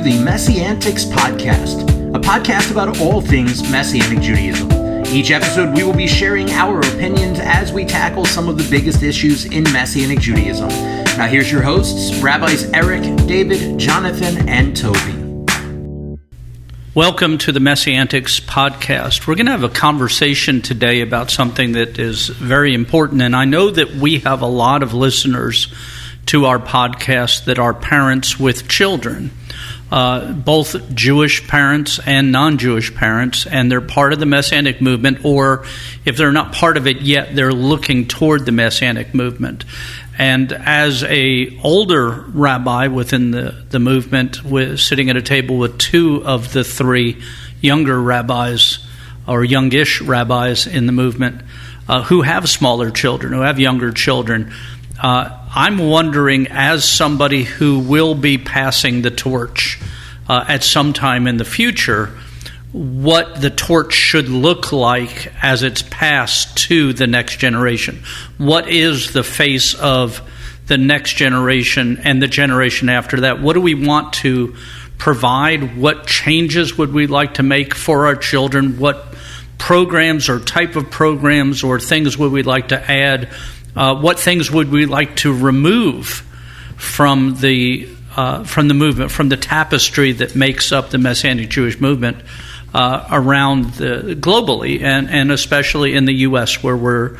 the Messianics podcast, a podcast about all things Messianic Judaism. Each episode, we will be sharing our opinions as we tackle some of the biggest issues in Messianic Judaism. Now, here's your hosts, Rabbis Eric, David, Jonathan, and Toby. Welcome to the Messianics podcast. We're going to have a conversation today about something that is very important, and I know that we have a lot of listeners to our podcast that are parents with children, both Jewish parents and non-Jewish parents, and they're part of the Messianic movement, or if they're not part of it yet, they're looking toward the Messianic movement. And as a older rabbi within the movement, sitting at a table with two of the three younger rabbis, or youngish rabbis in the movement, who have smaller children, who have younger children, I'm wondering, as somebody who will be passing the torch at some time in the future, what the torch should look like as it's passed to the next generation. What is the face of the next generation and the generation after that? What do we want to provide? What changes would we like to make for our children? What programs or type of programs or things would we like to add? What things would we like to remove from the movement, from the tapestry that makes up the Messianic Jewish movement around globally and especially in the U.S. where we're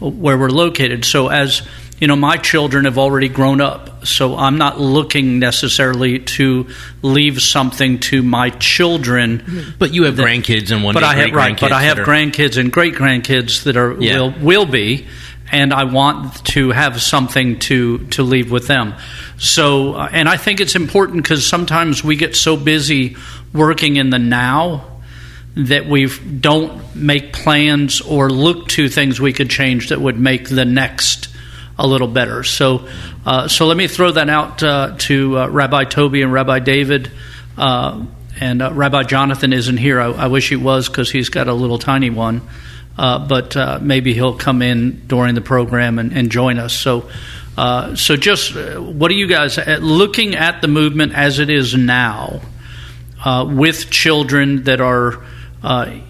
located? So, as you know, my children have already grown up, so I'm not looking necessarily to leave something to my children. But you have grandkids and one day great-grandkids. But I have grandkids and great-grandkids that are will be. And I want to have something to leave with them. So, and I think it's important because sometimes we get so busy working in the now that we don't make plans or look to things we could change that would make the next a little better. So let me throw that out to Rabbi Toby and Rabbi David. And Rabbi Jonathan isn't here. I wish he was, because he's got a little tiny one. But maybe he'll come in during the program and join us. So just what are you guys looking at the movement as it is now, with children that are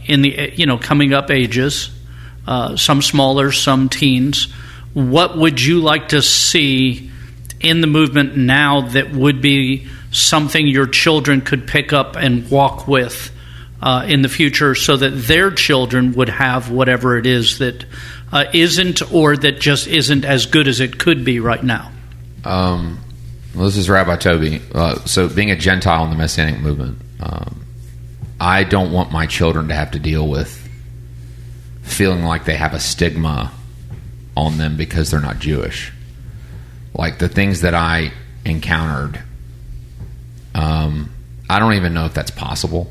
in the coming up ages, some smaller, some teens? What would you like to see in the movement now that would be something your children could pick up and walk with in the future, so that their children would have whatever it is that isn't, or that just isn't as good as it could be right now? Well, this is Rabbi Toby. So being a Gentile in the Messianic movement, I don't want my children to have to deal with feeling like they have a stigma on them because they're not Jewish. Like the things that I encountered, I don't even know if that's possible.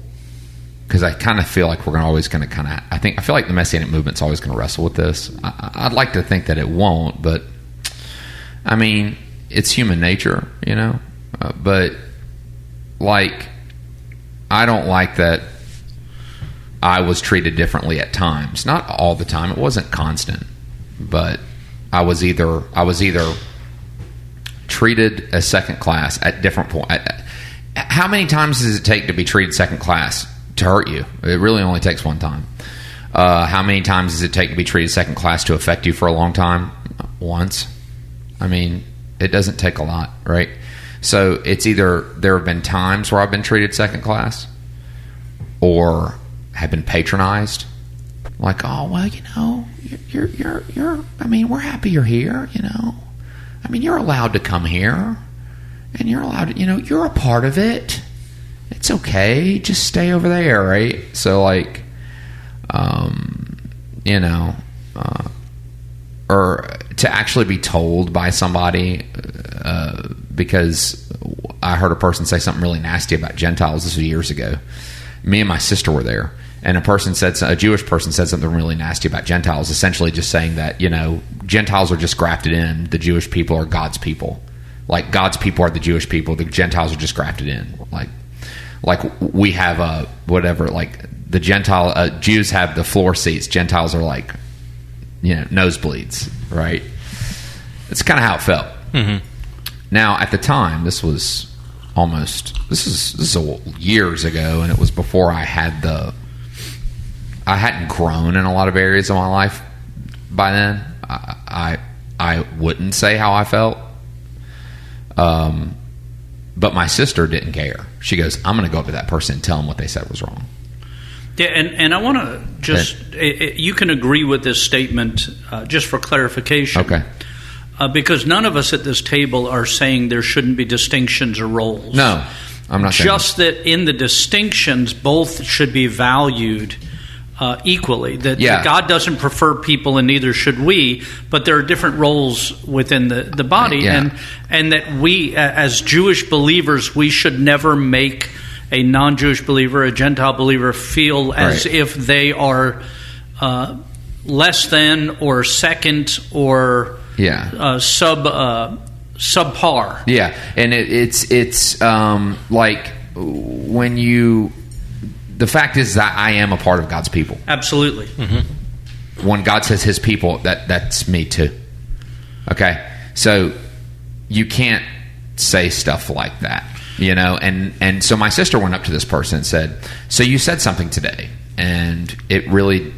Because I kind of feel like we're always going to I feel like the Messianic movement's always going to wrestle with this. I'd like to think that it won't, but I mean, it's human nature, you know. But like, I don't like that I was treated differently at times. Not all the time; it wasn't constant, but I was either treated as second class at different points. How many times does it take to be treated second class to hurt you? It really only takes one time. How many times does it take to be treated second class to affect you for a long time? Once. I mean, it doesn't take a lot, right? So it's either there have been times where I've been treated second class, or have been patronized. Like, oh, well, you know, you're I mean, we're happy you're here, you know. I mean, you're allowed to come here, and you're allowed to, you know, you're a part of it. It's okay, just stay over there, right? So, like, you know, or to actually be told by somebody, because I heard a person say something really nasty about Gentiles. This was years ago. Me and my sister were there, and a Jewish person said something really nasty about Gentiles, essentially just saying that, you know, Gentiles are just grafted in, the Jewish people are God's people. Like, God's people are the Jewish people, the Gentiles are just grafted in. Like we have whatever, like the Gentile Jews have the floor seats, Gentiles are like, you know, nosebleeds, right? It's kind of how it felt. Mm-hmm. Now, at the time, this was this is years ago, and it was before I hadn't grown in a lot of areas of my life by then. I wouldn't say how I felt. But my sister didn't care. She goes, I'm going to go up to that person and tell them what they said was wrong. Yeah, and I want to just, you can agree with this statement just for clarification. Okay. Because none of us at this table are saying there shouldn't be distinctions or roles. No, I'm not saying just that in the distinctions, both should be valued equally. That God doesn't prefer people, and neither should we. But there are different roles within the body, and that we, as Jewish believers, we should never make a non-Jewish believer, a Gentile believer, feel as if they are less than or second or subpar. Yeah, and it's like when you. The fact is that I am a part of God's people. Absolutely. Mm-hmm. When God says His people, that's me too. Okay, so you can't say stuff like that, And so my sister went up to this person and said, "So you said something today, and it really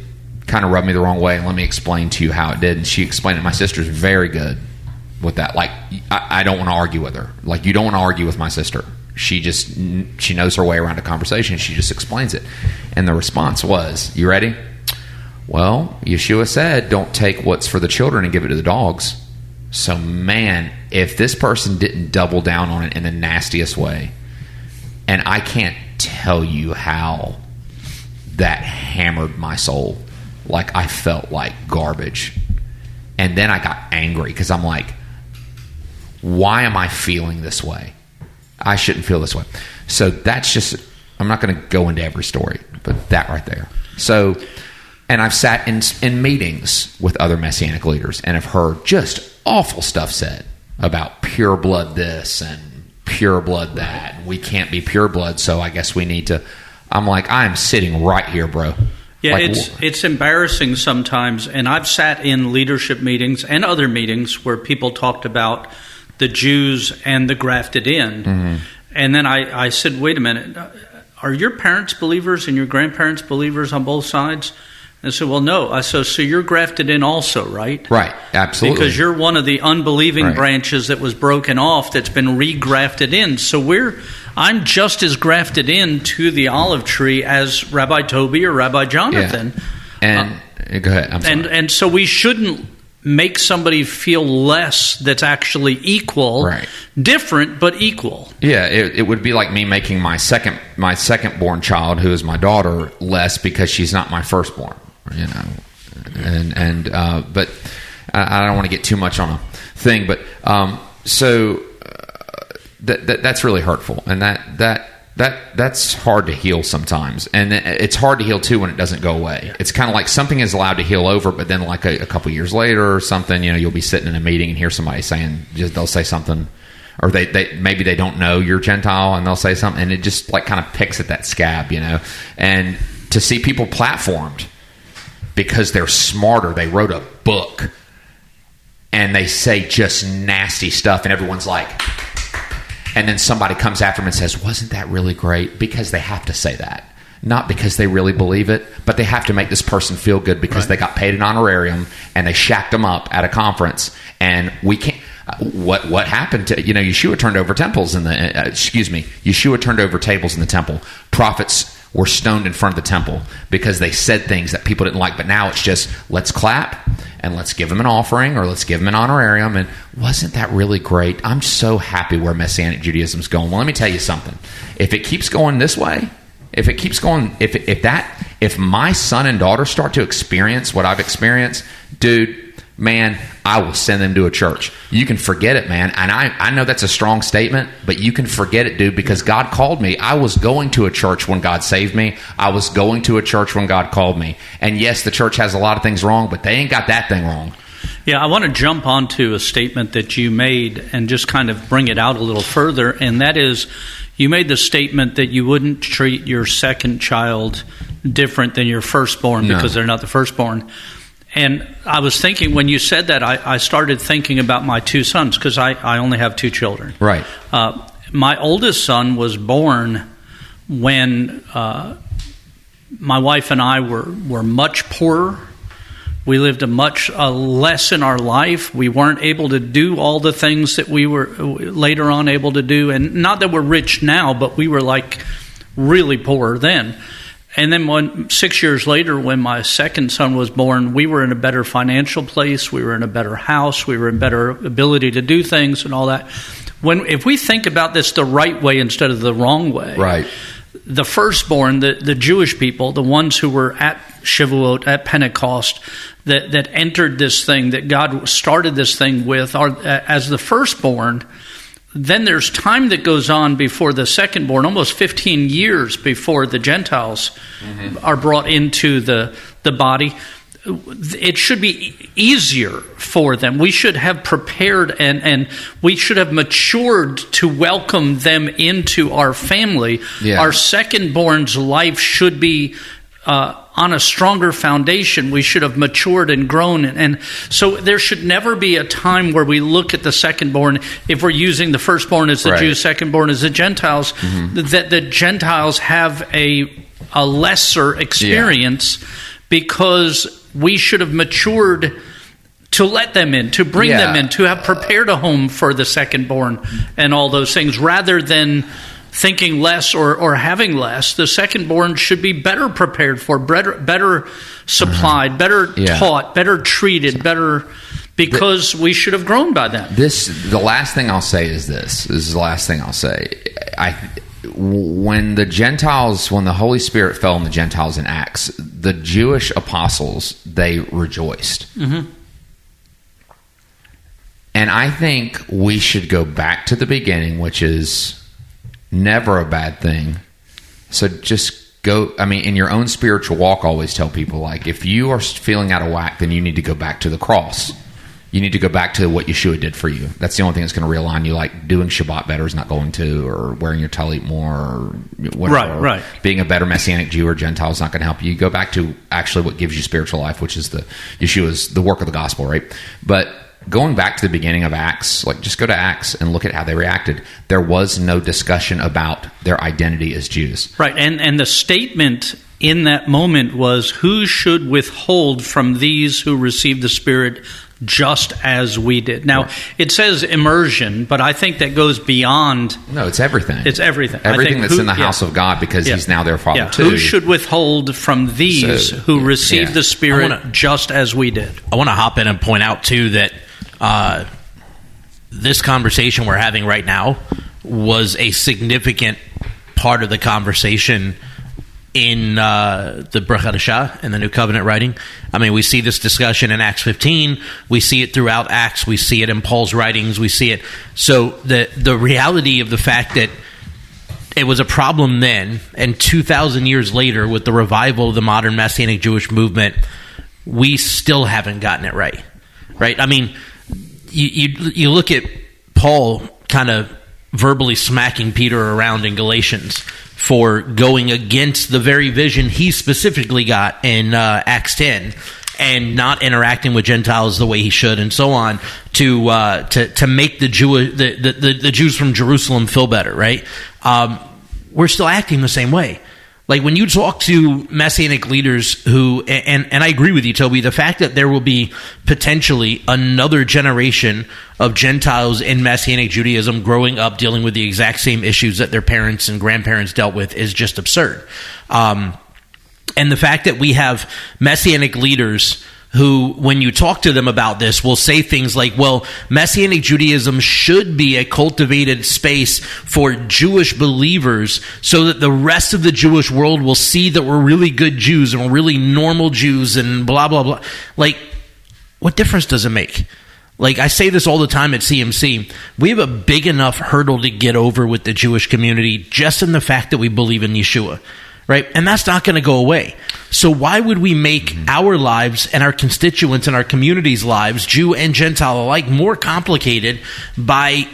kind of rubbed me the wrong way. And let me explain to you how it did." And she explained it. My sister's very good with that. Like I don't want to argue with her. Like you don't want to argue with my sister. She knows her way around a conversation. She just explains it. And the response was, you ready? Well, Yeshua said, don't take what's for the children and give it to the dogs. So, man, if this person didn't double down on it in the nastiest way, and I can't tell you how that hammered my soul. Like, I felt like garbage. And then I got angry because I'm like, why am I feeling this way? I shouldn't feel this way. So that's just, I'm not going to go into every story, but that right there. So, and I've sat in meetings with other Messianic leaders and have heard just awful stuff said about pure blood this and pure blood that. And we can't be pure blood, so I guess we need to. I'm like, I am sitting right here, bro. Yeah, like, it's embarrassing sometimes. And I've sat in leadership meetings and other meetings where people talked about the Jews and the grafted in. Mm-hmm. And then I said, wait a minute, are your parents believers and your grandparents believers on both sides? And I said, well, no. I said, so you're grafted in also, right? Right, absolutely. Because you're one of the unbelieving branches that was broken off that's been regrafted in. So I'm just as grafted in to the olive tree as Rabbi Toby or Rabbi Jonathan. Yeah. And go ahead, I'm sorry. And so we shouldn't make somebody feel less that's actually equal, different but equal. Yeah, it would be like me making my second born child, who is my daughter, less because she's not my firstborn, but I don't want to get too much on a thing, but that's really hurtful, and that's hard to heal sometimes, and it's hard to heal too when it doesn't go away. It's kind of like something is allowed to heal over, but then like a couple years later or something, you'll be sitting in a meeting and hear somebody saying, they'll say something, or they maybe they don't know you're Gentile and they'll say something, and it just like kind of picks at that scab, and to see people platformed because they're smarter, they wrote a book and they say just nasty stuff, and everyone's like. And then somebody comes after them and says, wasn't that really great? Because they have to say that. Not because they really believe it, but they have to make this person feel good because they got paid an honorarium and they shacked them up at a conference. And we can't... What happened to... Yeshua turned over temples in the... Yeshua turned over tables in the temple. Prophets were stoned in front of the temple because they said things that people didn't like. But now it's just, let's clap and let's give them an offering or let's give them an honorarium. And wasn't that really great? I'm so happy where Messianic Judaism is going. Well, let me tell you something. If it keeps going this way, if my son and daughter start to experience what I've experienced, dude, man, I will send them to a church. You can forget it, man. And I know that's a strong statement, but you can forget it, dude, because God called me. I was going to a church when God saved me. I was going to a church when God called me. And yes, the church has a lot of things wrong, but they ain't got that thing wrong. Yeah, I want to jump onto a statement that you made and just kind of bring it out a little further, and that is you made the statement that you wouldn't treat your second child different than your firstborn because they're not the firstborn. And I was thinking, when you said that, I started thinking about my two sons, because I only have two children. Right. my oldest son was born when my wife and I were much poorer. We lived a much less in our life. We weren't able to do all the things that we were later on able to do. And not that we're rich now, but we were like really poor then. And then 6 years later, when my second son was born, we were in a better financial place. We were in a better house. We were in better ability to do things and all that. If we think about this the right way instead of the wrong way, right. The firstborn, the Jewish people, the ones who were at Shavuot, at Pentecost, that entered this thing, that God started this thing with, as the firstborn, then there's time that goes on before the secondborn, almost 15 years before the Gentiles are brought into the body. It should be easier for them. We should have prepared and we should have matured to welcome them into our family. Yeah. Our secondborn's life should be on a stronger foundation. We should have matured and grown. And so there should never be a time where we look at the secondborn, if we're using the firstborn as the right. Jews, secondborn as the Gentiles, that the Gentiles have a lesser experience because we should have matured to let them in, to bring them in, to have prepared a home for the secondborn and all those things, rather than thinking less or having less. The secondborn should be better prepared for, better supplied, better taught, better treated, better, because we should have grown by then. The last thing I'll say is this. This is the last thing I'll say. When the Holy Spirit fell on the Gentiles in Acts, the Jewish apostles, they rejoiced. Mm-hmm. And I think we should go back to the beginning, which is never a bad thing. So just go, in your own spiritual walk, always tell people, like, if you are feeling out of whack, then you need to go back to the cross. You need to go back to what Yeshua did for you. That's the only thing that's going to realign you. Like doing Shabbat better is not going to, or wearing your talit more, or whatever. Right. Being a better Messianic Jew or Gentile is not going to help you. You go back to actually what gives you spiritual life, which is the work of the gospel, right? But going back to the beginning of Acts, like just go to Acts and look at how they reacted. There was no discussion about their identity as Jews. Right, and the statement in that moment was, who should withhold from these who received the Spirit just as we did? Now, it says immersion, but I think that goes beyond. No, it's everything. It's everything. Everything that's in the house of God, because he's now their Father too. Who should withhold from these who received the Spirit just as we did? I want to hop in and point out, too, that this conversation we're having right now was a significant part of the conversation in the Brit Hadashah, in the New Covenant writing. We see this discussion in Acts 15. We see it throughout Acts. We see it in Paul's writings. We see it. So the reality of the fact that it was a problem then, and 2,000 years later, with the revival of the modern Messianic Jewish movement, we still haven't gotten it right. Right? You look at Paul kind of verbally smacking Peter around in Galatians for going against the very vision he specifically got in Acts 10 and not interacting with Gentiles the way he should, and so on, to make the Jews from Jerusalem feel better, right? We're still acting the same way. Like when you talk to Messianic leaders who, and I agree with you, Toby, the fact that there will be potentially another generation of Gentiles in Messianic Judaism growing up dealing with the exact same issues that their parents and grandparents dealt with is just absurd. And the fact that we have Messianic leaders who, when you talk to them about this, will say things like, well, Messianic Judaism should be a cultivated space for Jewish believers so that the rest of the Jewish world will see that we're really good Jews and we're really normal Jews and blah, blah, blah. Like, what difference does it make? Like, I say this all the time at CMC. We have a big enough hurdle to get over with the Jewish community just in the fact that we believe in Yeshua. Right? And that's not going to go away. So why would we make our lives and our constituents and our community's lives, Jew and Gentile alike, more complicated by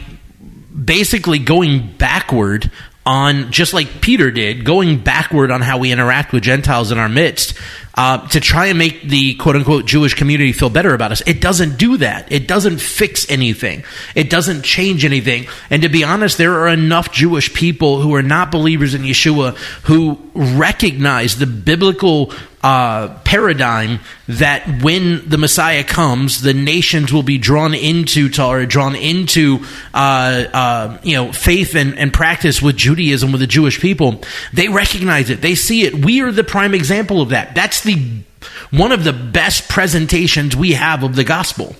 basically going backward on, just like Peter did, going backward on how we interact with Gentiles in our midst, to try and make the quote-unquote Jewish community feel better about us. It doesn't do that. It doesn't fix anything. It doesn't change anything. And to be honest, there are enough Jewish people who are not believers in Yeshua who recognize the biblical paradigm that when the Messiah comes, the nations will be drawn into Torah, drawn into faith and practice with Judaism, with the Jewish people. They recognize it. They see it. We are the prime example of that. That's one of the best presentations we have of the gospel,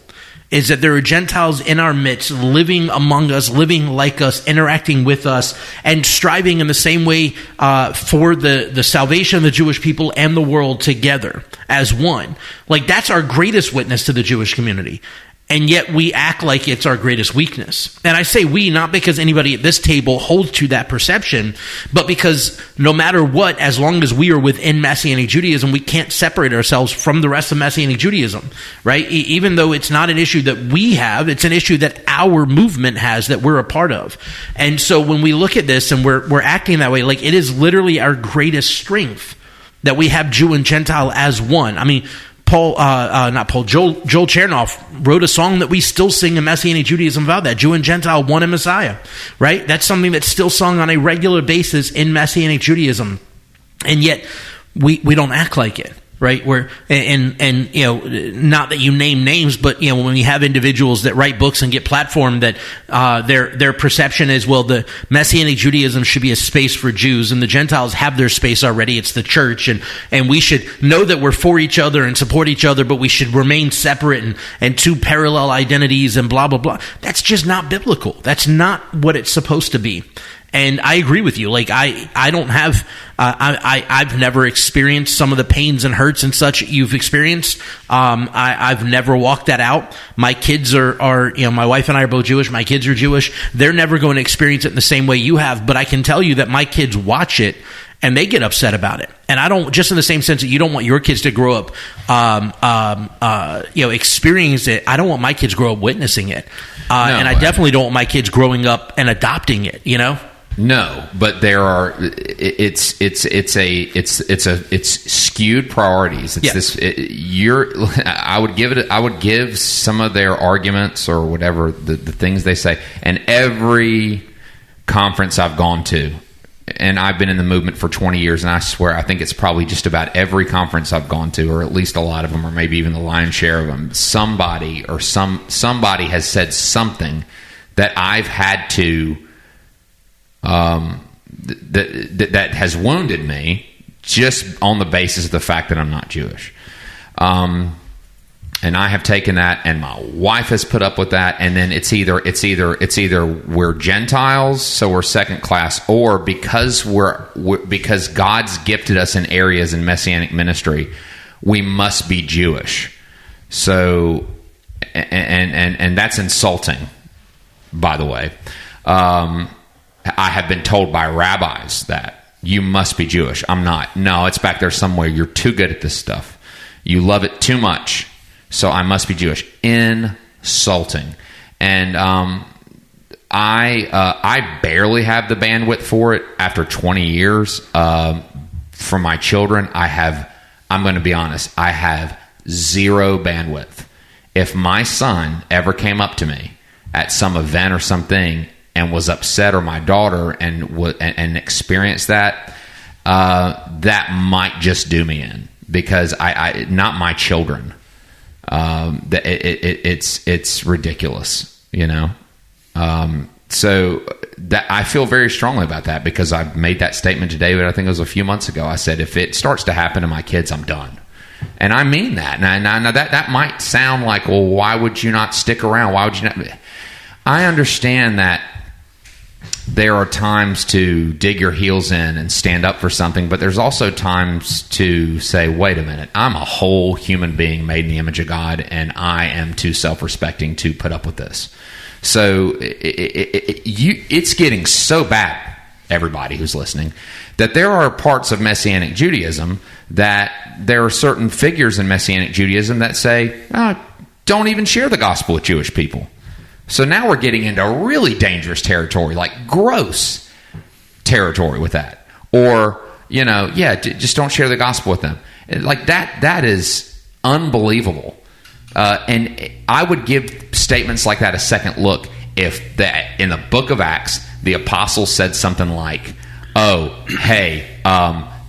is that there are Gentiles in our midst, living among us, living like us, interacting with us, and striving in the same way for the salvation of the Jewish people and the world together as one. Like, that's our greatest witness to the Jewish community. And yet we act like it's our greatest weakness. And I say we, not because anybody at this table holds to that perception, but because no matter what, as long as we are within Messianic Judaism, we can't separate ourselves from the rest of Messianic Judaism, right? Even though it's not an issue that we have, it's an issue that our movement has, that we're a part of. And so when we look at this and we're acting that way, like, it is literally our greatest strength that we have Jew and Gentile as one. I mean, Joel Chernoff wrote a song that we still sing in Messianic Judaism about that, Jew and Gentile, one in Messiah, right? That's something that's still sung on a regular basis in Messianic Judaism. And yet we don't act like it, right? And not that you name names, but when you have individuals that write books and get platformed, that their perception is, well, the Messianic Judaism should be a space for Jews, and the Gentiles have their space already. It's the church, and we should know that we're for each other and support each other, but we should remain separate and two parallel identities and blah blah blah. That's just not biblical. That's not what it's supposed to be. And I agree with you. Like, I don't have, I've never experienced some of the pains and hurts and such you've experienced. I've never walked that out. My kids are, my wife and I are both Jewish. My kids are Jewish. They're never going to experience it in the same way you have. But I can tell you that my kids watch it and they get upset about it. And I don't, just in the same sense that you don't want your kids to grow up, experience it. I don't want my kids to grow up witnessing it. And I definitely don't want my kids growing up and adopting it, No, but there are. It's skewed priorities. I would give some of their arguments or whatever the things they say, and every conference I've gone to, and I've been in the movement for 20 years, and I swear I think it's probably just about every conference I've gone to, or at least a lot of them, or maybe even the lion's share of them. Somebody has said something that I've had to. That has wounded me just on the basis of the fact that I'm not Jewish. And I have taken that, and my wife has put up with that, and then it's either we're Gentiles, so we're second class, or because because God's gifted us in areas in Messianic ministry, we must be Jewish. So and that's insulting, by the way. I have been told by rabbis that you must be Jewish. I'm not. No, it's back there somewhere. You're too good at this stuff. You love it too much, so I must be Jewish. Insulting. And I barely have the bandwidth for it after 20 years. For my children, I'm going to be honest, I have zero bandwidth. If my son ever came up to me at some event or something and was upset, or my daughter and experienced that, that might just do me in, because I not my children. It's ridiculous, So that I feel very strongly about that, because I made that statement to David. I think it was a few months ago. I said, if it starts to happen to my kids, I'm done. And I mean that. Now that might sound like, well, why would you not stick around? Why would you not? I understand that there are times to dig your heels in and stand up for something, but there's also times to say, wait a minute, I'm a whole human being made in the image of God, and I am too self-respecting to put up with this. So it's getting so bad, everybody who's listening, that there are parts of Messianic Judaism that there are certain figures in Messianic Judaism that say, don't even share the gospel with Jewish people. So now we're getting into really dangerous territory, like gross territory with that. Or, just don't share the gospel with them. Like that is unbelievable. And I would give statements like that a second look if in the book of Acts, the apostles said something like, oh, hey,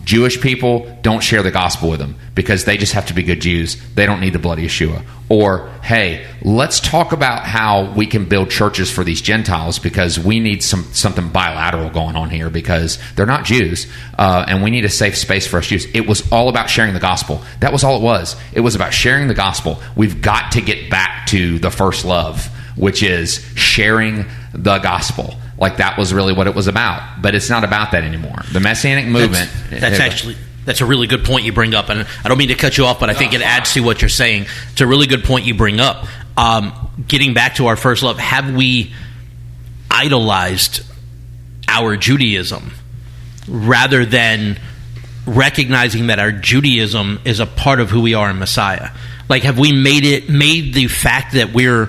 Jewish people, don't share the gospel with them because they just have to be good Jews. They don't need the blood of Yeshua. Or, hey, let's talk about how we can build churches for these Gentiles because we need something bilateral going on here because they're not Jews, and we need a safe space for us Jews. It was all about sharing the gospel. That was all it was. It was about sharing the gospel. We've got to get back to the first love, which is sharing the gospel. Like that was really what it was about. But it's not about that anymore. The Messianic movement... That's a really good point you bring up. And I don't mean to cut you off, but I think it adds to what you're saying. It's a really good point you bring up. Getting back to our first love, have we idolized our Judaism rather than recognizing that our Judaism is a part of who we are in Messiah? Like, have we made the fact that we're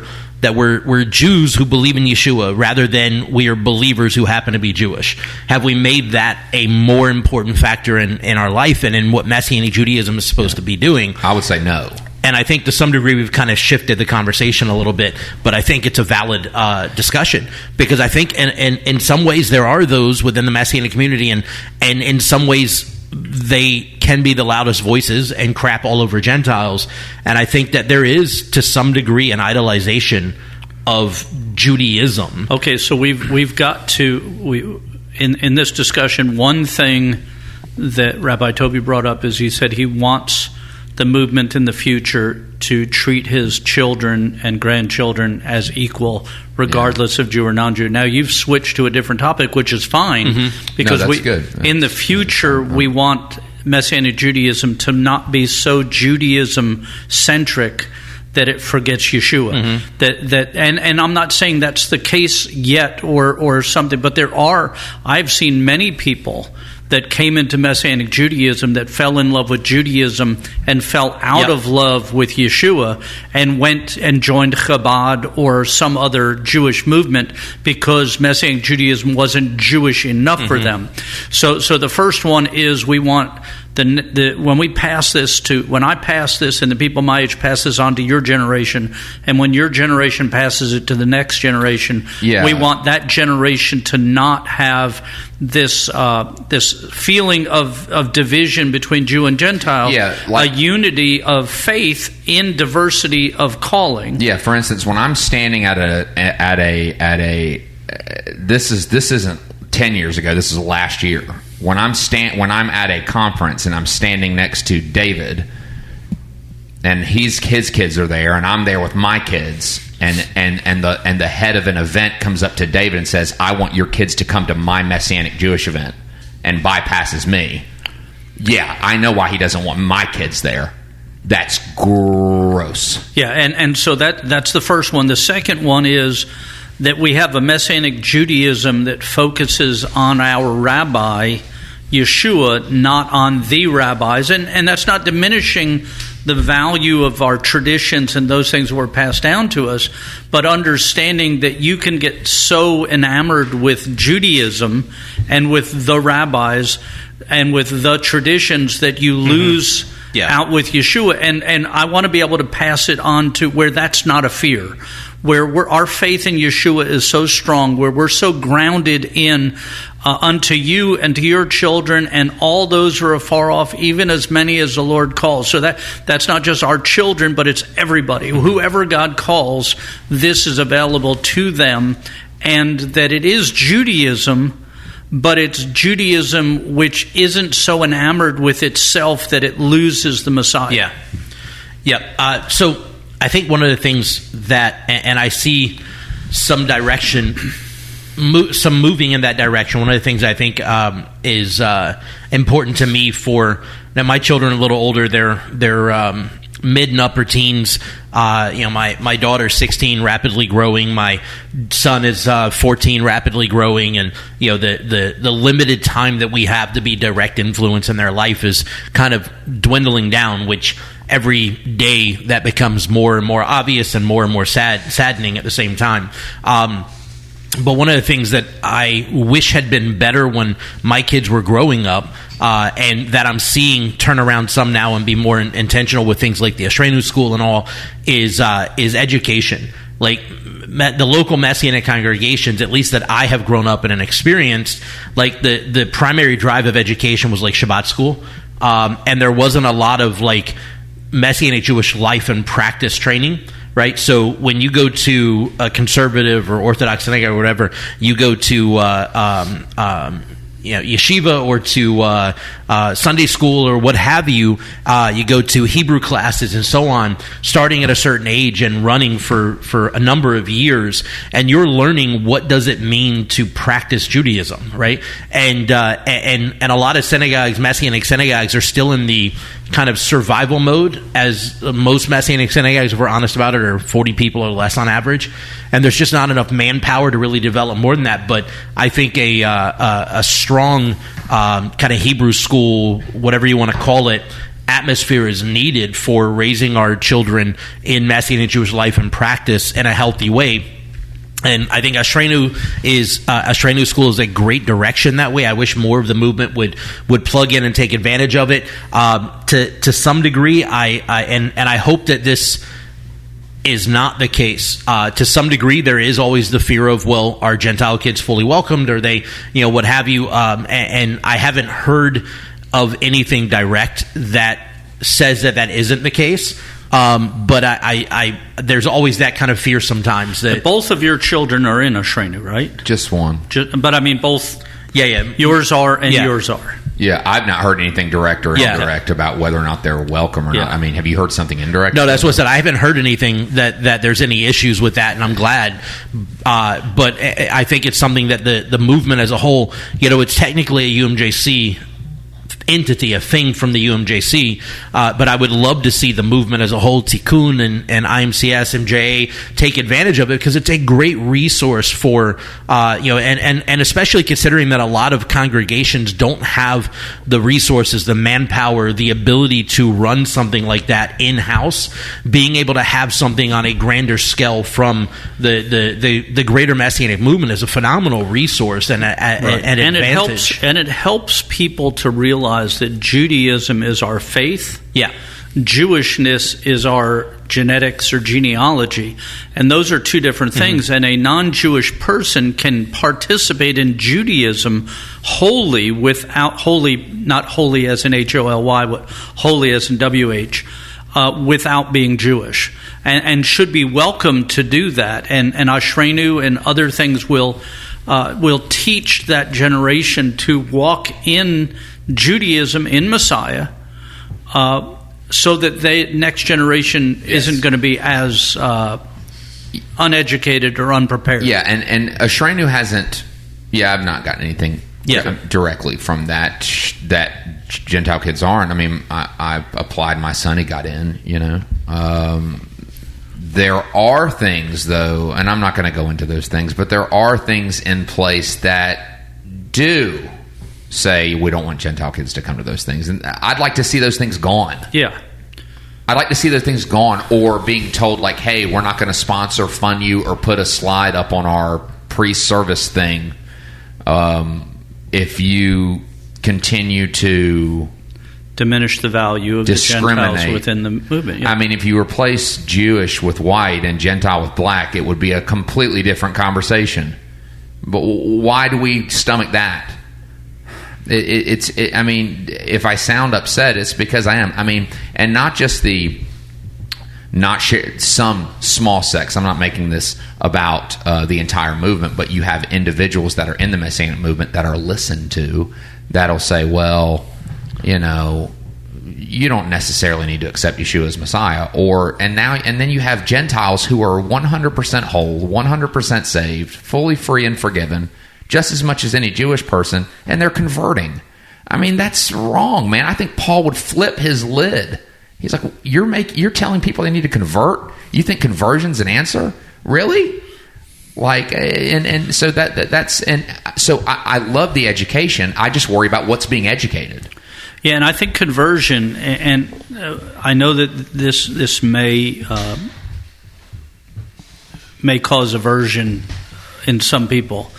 Jews who believe in Yeshua rather than we are believers who happen to be Jewish? Have we made that a more important factor in our life and in what Messianic Judaism is supposed to be doing? I would say no. And I think to some degree we've kind of shifted the conversation a little bit, but I think it's a valid discussion because I think in some ways there are those within the Messianic community and in some ways they can be the loudest voices and crap all over Gentiles. And I think that there is, to some degree, an idolization of Judaism. Okay, so we've got to in this discussion, one thing that Rabbi Toby brought up is he said he wants the movement in the future to treat his children and grandchildren as equal, regardless of Jew or non-Jew. Now, you've switched to a different topic, which is fine, because that's good. In the future, we want Messianic Judaism to not be so Judaism-centric that it forgets Yeshua. And I'm not saying that's the case yet or something, but I've seen many people that came into Messianic Judaism that fell in love with Judaism and fell out of love with Yeshua and went and joined Chabad or some other Jewish movement because Messianic Judaism wasn't Jewish enough for them. So the first one is we want when I pass this and the people my age pass this on to your generation, and when your generation passes it to the next generation, we want that generation to not have this feeling of division between Jew and Gentile, a unity of faith in diversity of calling. Yeah, for instance, when I'm standing at a this isn't 10 years ago, this is last year. When I'm at a conference and I'm standing next to David, and his kids are there, and I'm there with my kids, and the head of an event comes up to David and says, "I want your kids to come to my Messianic Jewish event," and bypasses me. Yeah, I know why he doesn't want my kids there. That's gross. Yeah, and so that's the first one. The second one is that we have a Messianic Judaism that focuses on our rabbi, Yeshua, not on the rabbis. And that's not diminishing the value of our traditions and those things that were passed down to us, but understanding that you can get so enamored with Judaism and with the rabbis and with the traditions that you lose out with Yeshua. And I want to be able to pass it on to where that's not a fear, where our faith in Yeshua is so strong, where we're so grounded in unto you and to your children and all those who are afar off, even as many as the Lord calls. So that's not just our children, but it's everybody. Whoever God calls, this is available to them, and that it is Judaism, but it's Judaism which isn't so enamored with itself that it loses the Messiah. So I think one of the things that, and I see some direction, some moving in that direction. One of the things I think is important to me now my children are a little older. They're mid and upper teens. My daughter's 16, rapidly growing. My son is 14, rapidly growing. And the limited time that we have to be direct influence in their life is kind of dwindling down, which every day that becomes more and more obvious and more saddening at the same time. But one of the things that I wish had been better when my kids were growing up, and that I'm seeing turn around some now and be more intentional with things like the S3E30 school and all, is education. Like the local Messianic congregations, at least that I have grown up in and experienced, like the primary drive of education was like Shabbat school, and there wasn't a lot of like Messianic Jewish life and practice training. Right, so when you go to a conservative or Orthodox synagogue or whatever, you go to yeshiva or to Sunday school or what have you. You go to Hebrew classes and so on, starting at a certain age and running for a number of years, and you're learning what does it mean to practice Judaism, right? And a lot of synagogues, Messianic synagogues, are still in the kind of survival mode, as most Messianic synagogues, if we're honest about it, are 40 people or less on average, and there's just not enough manpower to really develop more than that. But I think a strong kind of Hebrew school, whatever you want to call it, atmosphere is needed for raising our children in Messianic Jewish life and practice in a healthy way. And I think S3E30 school is a great direction that way. I wish more of the movement would plug in and take advantage of it. To some degree, I hope that this is not the case. To some degree, there is always the fear of, well, are Gentile kids fully welcomed? Are they, what have you? And I haven't heard of anything direct that says that isn't the case. But I there's always that kind of fear sometimes. That both of your children are in S3E30, right? Just one. But I mean, both. Yeah. Yours are and yours are. Yeah, I've not heard anything direct or indirect about whether or not they're welcome or not. I mean, have you heard something indirect? No, that's what I said. I haven't heard anything that there's any issues with that, and I'm glad. But I think it's something that the movement as a whole, it's technically a UMJC entity, a thing from the UMJC, but I would love to see the movement as a whole, Tikkun and IMCS, MJA, take advantage of it, because it's a great resource for, and especially considering that a lot of congregations don't have the resources, the manpower, the ability to run something like that in-house. Being able to have something on a grander scale from the greater Messianic movement is a phenomenal resource and an advantage. It helps people to realize that Judaism is our faith. Yeah. Jewishness is our genetics or genealogy. And those are two different things. Mm-hmm. And a non-Jewish person can participate in Judaism wholly, not holy as in H-O-L-Y, but holy as in W-H, without being Jewish. And should be welcome to do that. And S3E30 and other things will teach that generation to walk in Judaism, in Messiah, so that the next generation isn't going to be as uneducated or unprepared. Yeah, and S3E30 hasn't. Yeah, I've not gotten anything directly from that Gentile kids aren't. I mean, I applied. My son, he got in. There are things, though, and I'm not going to go into those things, but there are things in place that do say we don't want Gentile kids to come to those things. And I'd like to see those things gone. Yeah. I'd like to see those things gone, or being told, like, hey, we're not going to sponsor, fund you, or put a slide up on our pre-service thing if you continue to diminish the value of the Gentiles within the movement. Yeah. I mean, if you replace Jewish with white and Gentile with black, it would be a completely different conversation. But why do we stomach that? I mean, if I sound upset, it's because I am. I mean, and not just some small sects. I'm not making this about the entire movement, but you have individuals that are in the Messianic movement that are listened to that'll say, well, you don't necessarily need to accept Yeshua as Messiah, and then you have Gentiles who are 100% whole, 100% saved, fully free and forgiven, just as much as any Jewish person, and they're converting. I mean, that's wrong, man. I think Paul would flip his lid. He's like, you're telling people they need to convert? You think conversion's an answer? Really? Like, and so that's so I love the education. I just worry about what's being educated. Yeah, and I think conversion, and I know that this may cause aversion in some people.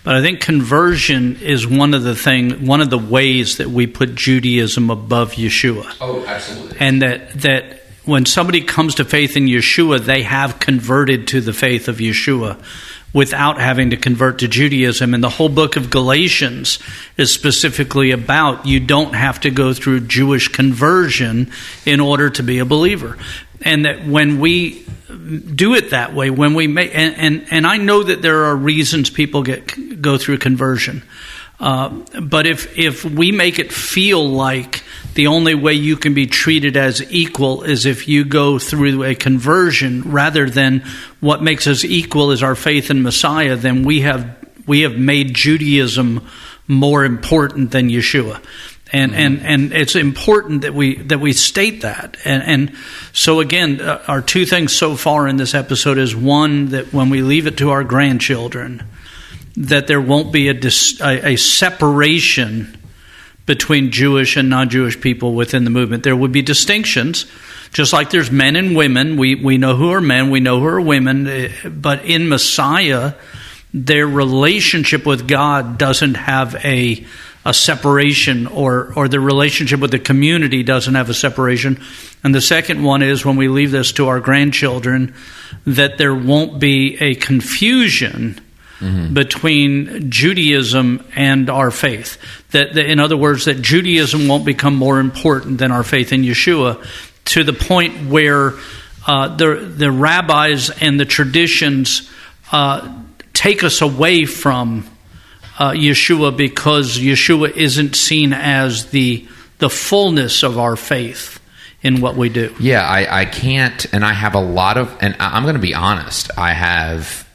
But I think conversion is one of the ways that we put Judaism above Yeshua. Oh, absolutely. And that when somebody comes to faith in Yeshua, they have converted to the faith of Yeshua without having to convert to Judaism. And the whole book of Galatians is specifically about you don't have to go through Jewish conversion in order to be a believer. And that when we do it that way, when we make, and I know that there are reasons people go through conversion, but if we make it feel like the only way you can be treated as equal is if you go through a conversion, rather than what makes us equal is our faith in Messiah, then we have made Judaism more important than Yeshua. And it's important that we state that. And so again, our two things so far in this episode is, one, that when we leave it to our grandchildren, that there won't be a separation between Jewish and non-Jewish people within the movement. There would be distinctions, just like there's men and women. We know who are men, we know who are women, but in Messiah, their relationship with God doesn't have a separation, or the relationship with the community doesn't have a separation. And the second one is, when we leave this to our grandchildren, that there won't be a confusion between Judaism and our faith. That in other words, that Judaism won't become more important than our faith in Yeshua, to the point where the rabbis and the traditions take us away from Yeshua, because Yeshua isn't seen as the fullness of our faith in what we do. Yeah, I can't, and I have a lot of, and I'm going to be honest, I have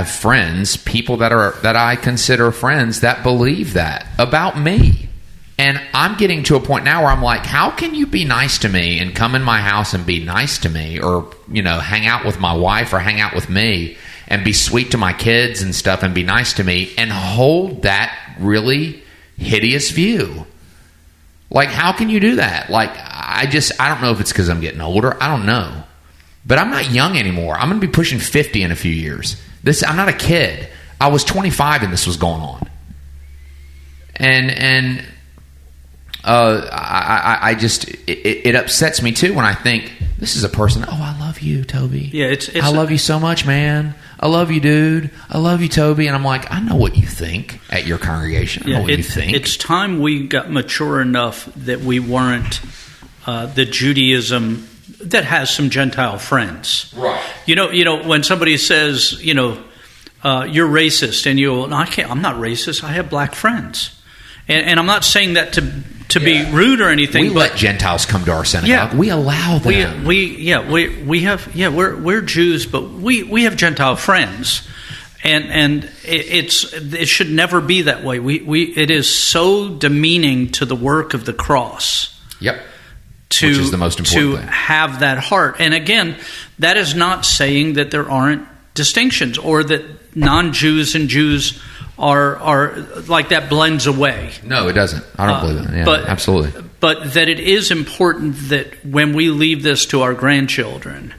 friends, people that I consider friends, that believe that about me. And I'm getting to a point now where I'm like, how can you be nice to me and come in my house and be nice to me, or, hang out with my wife or hang out with me and be sweet to my kids and stuff and be nice to me, and hold that really hideous view? Like, how can you do that? Like, I don't know if it's because I'm getting older. I don't know. But I'm not young anymore. I'm going to be pushing 50 in a few years. I'm not a kid. I was 25 and this was going on. And I just, it upsets me too when I think, this is a person, oh, I love you, Toby. Yeah, I love you so much, man. I love you, dude. I love you, Toby. And I'm like, I know what you think at your congregation. I know what you think. It's time we got mature enough that we weren't the Judaism that has some Gentile friends. Right. When somebody says, you're racist, and no, I'm not racist. I have black friends. And I'm not saying that to be rude or anything. We let Gentiles come to our synagogue. Yeah, we allow them. We're Jews, but we have Gentile friends, and it should never be that way. It is so demeaning to the work of the cross. Yep. Which is the most important thing. Have that heart. And again, that is not saying that there aren't distinctions, or that non-Jews and Jews are like that blends away. No, it doesn't. I don't believe that. Yeah, absolutely. But that it is important that when we leave this to our grandchildren,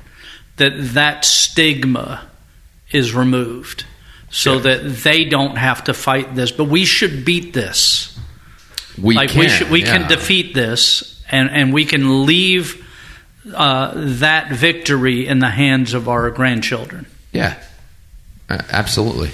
that stigma is removed, so that they don't have to fight this. But we should beat this. We can defeat this. And we can leave that victory in the hands of our grandchildren. Yeah, absolutely.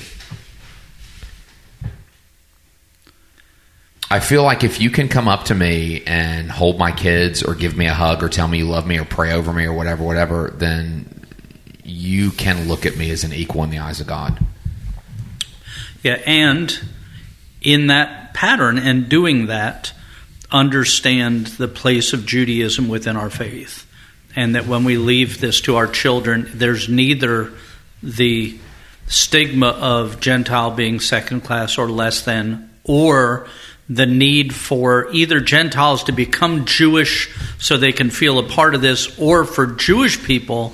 I feel like if you can come up to me and hold my kids, or give me a hug, or tell me you love me, or pray over me, or whatever, then you can look at me as an equal in the eyes of God. Yeah, and in that pattern and doing that, understand the place of Judaism within our faith, and that when we leave this to our children, there's neither the stigma of Gentile being second class or less than, or the need for either Gentiles to become Jewish so they can feel a part of this, or for Jewish people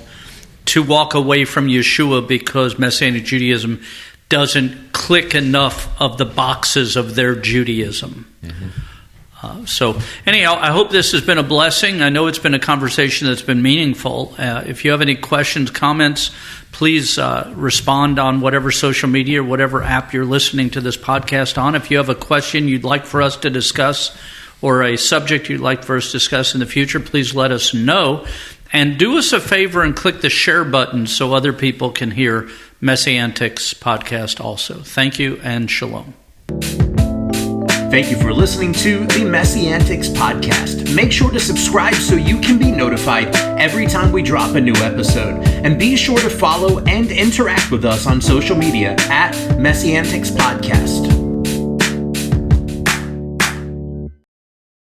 to walk away from Yeshua because Messianic Judaism doesn't click enough of the boxes of their Judaism. So anyhow, I hope this has been a blessing. I know it's been a conversation that's been meaningful. If you have any questions, comments, please respond on whatever social media or whatever app you're listening to this podcast on. If you have a question you'd like for us to discuss or a subject you'd like for us to discuss in the future, please let us know. And do us a favor and click the share button so other people can hear Messianics podcast also. Thank you and shalom. Thank you for listening to the Messianics podcast. Make sure to subscribe so you can be notified every time we drop a new episode. And be sure to follow and interact with us on social media at Messianics Podcast.